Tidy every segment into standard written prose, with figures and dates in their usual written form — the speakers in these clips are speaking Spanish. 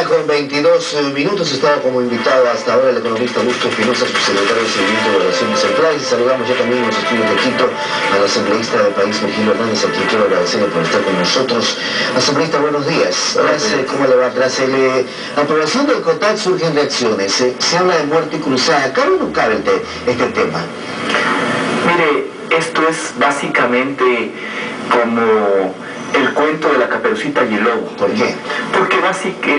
mañana con 22 minutos. Estaba como invitado hasta ahora el economista Augusto Espinosa, subsecretario de Seguimiento de Relaciones Centrales. Y saludamos ya también en los estudios de Quito al asambleísta del país, Virgilio Hernández, a quien quiero agradecerle por estar con nosotros. Asambleísta, buenos días. ¿Cómo le va? Tras la aprobación del COTAC surgen reacciones. Se habla de muerte cruzada. ¿Cabe o no cabe este tema? Mire, esto es básicamente como el cuento de la Caperucita y el lobo. ¿Por qué? Porque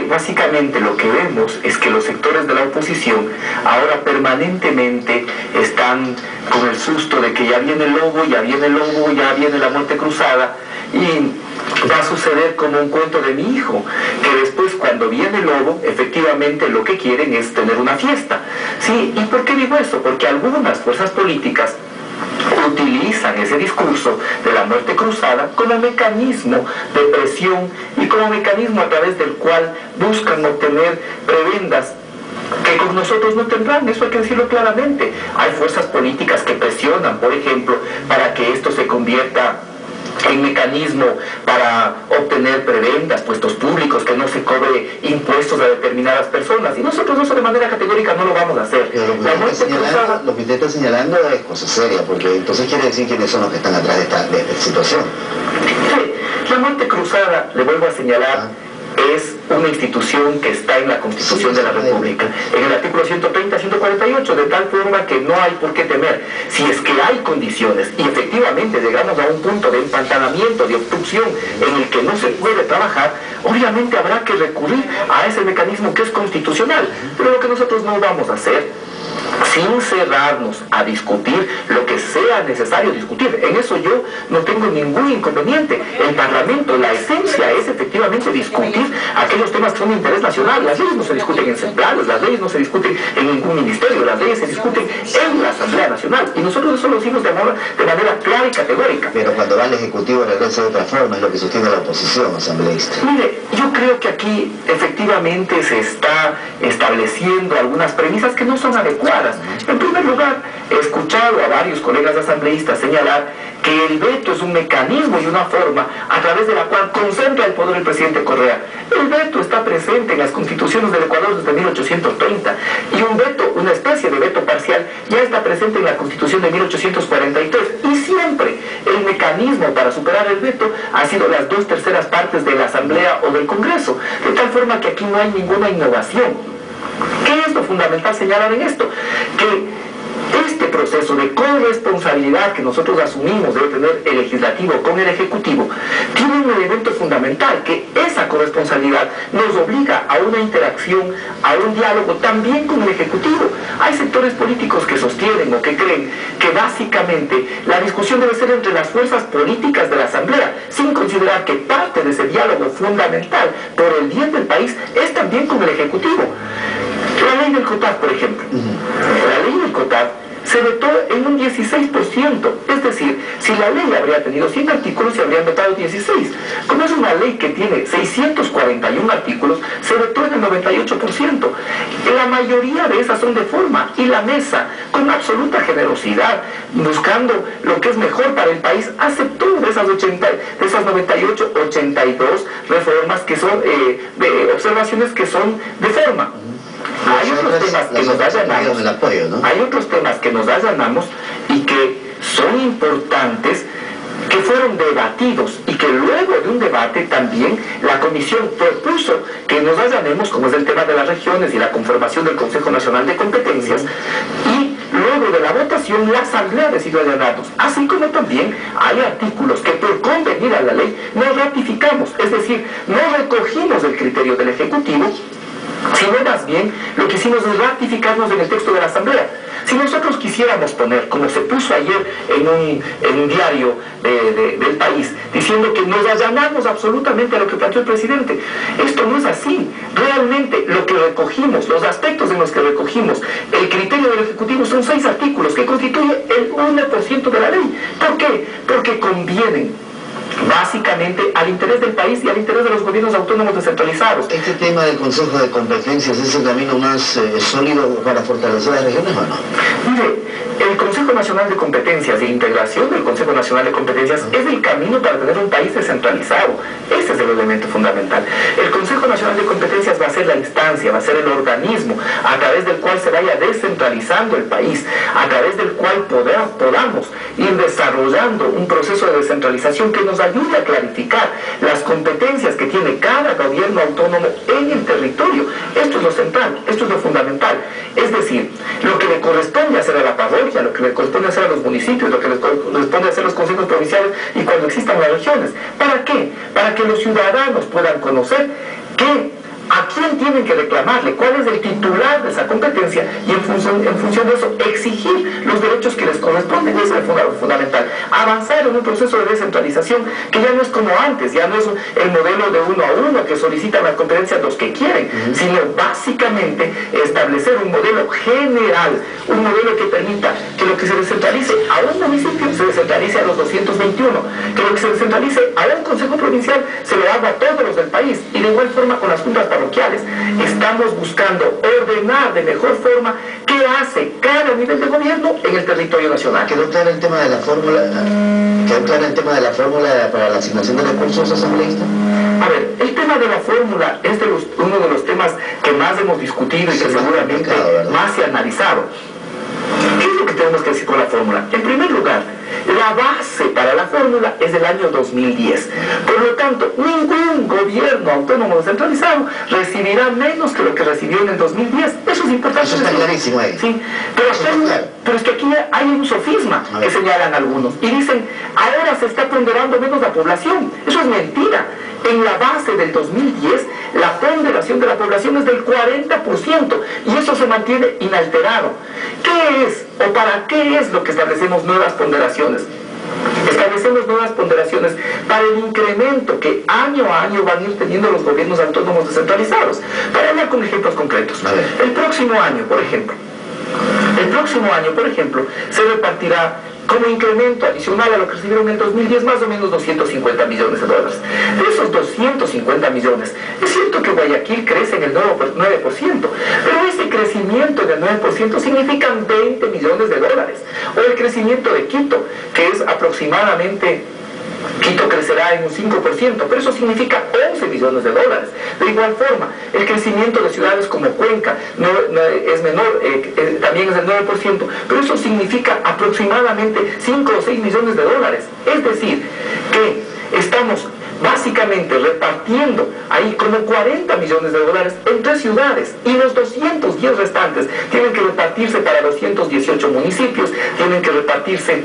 básicamente lo que vemos es que los sectores de la oposición ahora permanentemente están con el susto de que ya viene el lobo, ya viene el lobo, ya viene la muerte cruzada, y va a suceder como un cuento de mi hijo, que después cuando viene el lobo, efectivamente lo que quieren es tener una fiesta. ¿Sí? ¿Y por qué digo eso? Porque algunas fuerzas políticas utilizan ese discurso de la muerte cruzada como mecanismo de presión y como mecanismo a través del cual buscan obtener prebendas que con nosotros no tendrán. Eso hay que decirlo claramente. Hay fuerzas políticas que presionan, por ejemplo, para que esto se convierta en mecanismo para obtener prebendas, puestos públicos, que no se cobre impuestos a determinadas personas, y nosotros eso de manera categórica no lo vamos a hacer. Pero lo que usted está señalando es cosa seria, porque entonces quiere decir quiénes son los que están atrás de esta situación. Sí, la muerte cruzada, le vuelvo a señalar, es una institución que está en la Constitución de la República, en el artículo 130 148, de tal forma que no hay por qué temer. Si es que hay condiciones y efectivamente llegamos a un punto de empantanamiento, de obstrucción en el que no se puede trabajar, obviamente habrá que recurrir a ese mecanismo que es constitucional. Pero lo que nosotros no vamos a hacer, sin cerrarnos a discutir lo que sea necesario discutir, en eso yo no tengo ningún inconveniente. El Parlamento, la esencia es efectivamente discutir aquellos temas que son de interés nacional. Las leyes no se discuten en centrales, las leyes no se discuten en ningún ministerio, las leyes se discuten en la Asamblea Nacional, y nosotros eso lo decimos de manera clara y categórica. Pero cuando va el Ejecutivo regresa de otra forma, es lo que sostiene la oposición asambleísta. Mire, yo creo que aquí efectivamente se está estableciendo algunas premisas que no son adecuadas. En primer lugar, he escuchado a varios colegas asambleístas señalar que el veto es un mecanismo y una forma a través de la cual concentra el poder el presidente Correa. El veto está presente en las constituciones del Ecuador desde 1830, y un veto, una especie de veto parcial, ya está presente en la Constitución de 1843, y siempre el mecanismo para superar el veto ha sido las 2/3 partes de la Asamblea o del Congreso, de tal forma que aquí no hay ninguna innovación. ¿Qué es lo fundamental señalar en esto? Que este proceso de corresponsabilidad que nosotros asumimos debe tener el legislativo con el ejecutivo tiene un elemento fundamental, que esa corresponsabilidad nos obliga a una interacción, a un diálogo también con el ejecutivo. Hay sectores políticos que sostienen o que creen que básicamente la discusión debe ser entre las fuerzas políticas de la Asamblea, sin considerar que parte de ese diálogo fundamental por el bien del país es también con el ejecutivo. La ley del COTAC, por ejemplo. La ley del COTAC se vetó en un 16%, es decir, si la ley habría tenido 100 artículos, se habrían vetado 16. Como es una ley que tiene 641 artículos, se vetó en el 98%. La mayoría de esas son de forma, y la mesa, con absoluta generosidad, buscando lo que es mejor para el país, aceptó de esas 98, 82 reformas que son, de observaciones que son de forma. Hay otros temas que nos allanamos, hay otros temas que nos allanamos y que son importantes, que fueron debatidos y que luego de un debate también la comisión propuso que nos allanemos, como es el tema de las regiones y la conformación del Consejo Nacional de Competencias, y luego de la votación la Asamblea decidió allanarnos. Así como también hay artículos que por convenir a la ley no ratificamos, es decir, no recogimos el criterio del Ejecutivo, sino más bien lo que hicimos es ratificarnos en el texto de la Asamblea. Si nosotros quisiéramos poner, como se puso ayer en un diario del país, diciendo que nos allanamos absolutamente a lo que planteó el presidente, esto no es así. Realmente lo que recogimos, los aspectos en los que recogimos el criterio del Ejecutivo son 6 artículos que constituyen el 1% de la ley. ¿Por qué? Porque convienen básicamente al interés del país y al interés de los gobiernos autónomos descentralizados. ¿Este tema del Consejo de Competencias es el camino más sólido para fortalecer las regiones o no? Mire, el Consejo Nacional de Competencias y la integración del Consejo Nacional de Competencias es el camino para tener un país descentralizado. Ese es el elemento fundamental. El Consejo Nacional de Competencias va a ser la instancia, va a ser el organismo a través del cual se vaya descentralizando el país, a través del cual podamos ir desarrollando un proceso de descentralización que nos ayude a clarificar las competencias que tiene cada gobierno autónomo en el territorio. Esto es lo central, esto es lo fundamental. Es decir, lo que le corresponde hacer a la parroquia, lo que le corresponde hacer a los municipios, lo que les corresponde hacer a los consejos provinciales y cuando existan las regiones. ¿Para qué? Para que los ciudadanos puedan conocer a quién tienen que reclamarle, cuál es el titular de esa competencia y en función de eso exigir los derechos que les corresponden. Eso es fundamental. Avanzar en un proceso de descentralización que ya no es como antes, ya no es el modelo de uno a uno que solicitan las competencias los que quieren, sino básicamente establecer un modelo general, un modelo que permita que lo que se descentralice a un municipio se descentralice a los 221, que lo que se descentralice a un consejo provincial se lo haga a todos los del país y de igual forma con las juntas parroquiales. Estamos buscando ordenar de mejor forma qué hace cada nivel de gobierno en el territorio nacional. ¿Quedó claro el tema de la fórmula? ¿Quedó claro el tema de la fórmula para la asignación de recursos asambleístas? A ver, el tema de la fórmula es uno de los temas que más hemos discutido y que seguramente más se ha analizado. ¿Qué es lo que tenemos que decir con la fórmula? En primer lugar, la base para la fórmula es del año 2010. Por lo tanto, ningún gobierno autónomo descentralizado recibirá menos que lo que recibió en el 2010. Eso es importante. Eso está clarísimo ahí. Sí, pero es que aquí hay un sofisma que señalan algunos y dicen, ahora se está ponderando menos la población. Eso es mentira. En la base del 2010, la ponderación de la población es del 40% y eso se mantiene inalterado. ¿Qué es o para qué es lo que establecemos nuevas ponderaciones? Establecemos nuevas ponderaciones para el incremento que año a año van a ir teniendo los gobiernos autónomos descentralizados. Para hablar con ejemplos concretos. El próximo año, por ejemplo, se repartirá como incremento adicional a lo que recibieron en el 2010, más o menos 250 millones de dólares. De esos 250 millones, es cierto que Guayaquil crece en el 9%, pero ese crecimiento del 9% significan 20 millones de dólares. O el crecimiento de Quito, que es aproximadamente... Quito crecerá en un 5%, pero eso significa 11 millones de dólares. De igual forma, el crecimiento de ciudades como Cuenca es menor, también es del 9%, pero eso significa aproximadamente 5 o 6 millones de dólares. Es decir, que estamos básicamente repartiendo ahí como 40 millones de dólares entre ciudades y los 210 restantes tienen que repartirse para 218 municipios, tienen que repartirse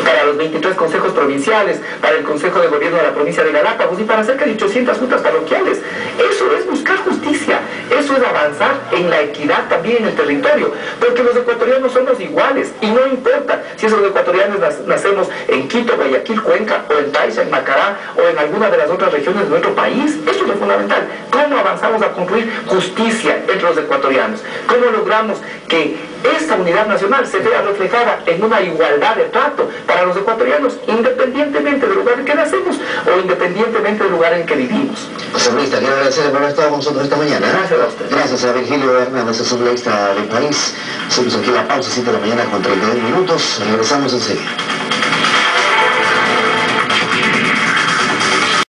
para los 23 consejos provinciales, para el Consejo de Gobierno de la provincia de Galápagos y para cerca de 800 juntas parroquiales. Eso es buscar justicia, eso es avanzar en la equidad también en el territorio, porque los ecuatorianos somos iguales y no importa si esos ecuatorianos nacemos en Quito, Guayaquil, Cuenca o en Taiza, en Macará o en alguna de las otras regiones de nuestro país. Eso es lo fundamental. ¿Cómo avanzamos a construir justicia entre los ecuatorianos? ¿Cómo logramos que esta unidad nacional se vea reflejada en una igualdad de trato para los ecuatorianos, independientemente del lugar en que nacemos o independientemente del lugar en que vivimos? Asambleísta, quiero agradecerle por haber estado con nosotros esta mañana. Gracias a usted. Gracias a Virgilio Hernández, asambleísta del país. Hacemos aquí la pausa, 7 de la mañana con 32 minutos. Regresamos enseguida.